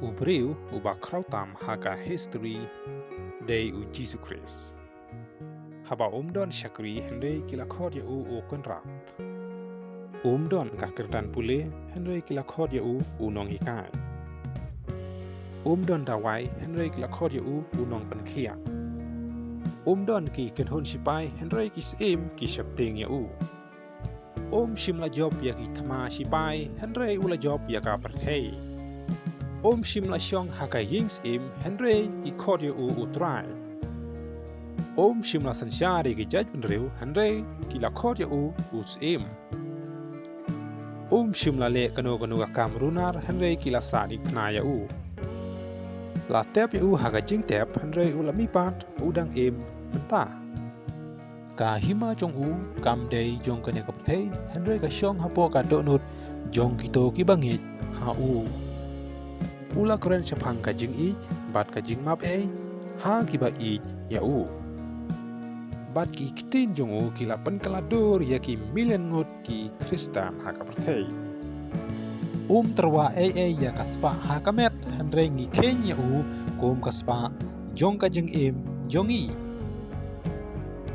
U Briew u khraw tam haka history day U Jisu khrist. Haba don syakri hendai kila khod ya u kon rap. Don kakirdan pule hendai kila khod ya u nong hikai. Don dawai hendai kila khod ya u nong penkia. Don ki kenhon sipai hendai ki sim ki syapting ya u. Shimla job ya ki thama sipai hendai ula job ya ka pyrthei. Shimla syong haka yings hendai ki khod ya u utrai. Shimla sansyari ki jaj penriu hendai ki la khod ya u usim. Shimla le kano ka kamrunar hendai ki la sadi kna ya u. La tep ya u haka jing tep hendai ula mipat udang mentah. Ka hima jong u kam day jong kene ka pyrthei hendai ka syong hapo ka donut jong kito ki bangit ha u. Ula keren syapang ka jing bat ka jing map ha ki ba ya u. Bat ki ktien jong u ki la penkaladur ya ki million ngut ki khristan haka pyrthei. Terwa ya kaspa haka met hendai ngi ken ya u kom kaspa jong ka jing jongi.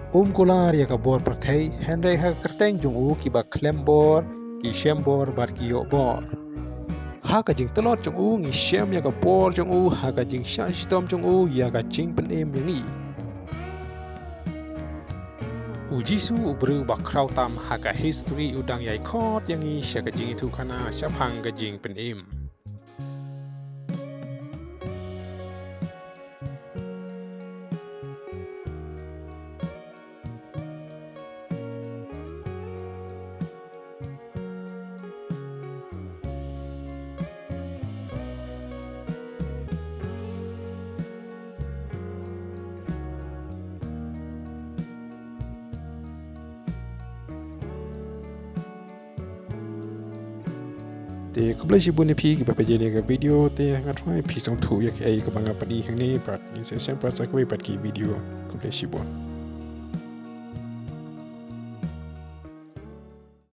Kular ya ka bor pyrthei hendai haka kerteng jong u ki ba klembor ki syembor bat ki yo bor. Haka jing telot jong u ngi syem ya ka bor jong u haka jing shashtom jong u ya ka jing yangi. U Jisu u Briew khraw tam haka history udang yai khot yangi syaka jing ithuh kana syapang ka jing pynim. Te ko blai sibun pi ki pa jeni ka video te ngatrai pi song thu ya ki ai ka banga padi hang ni pat ni se sem pat sa ko pat ki video ko blai sibun.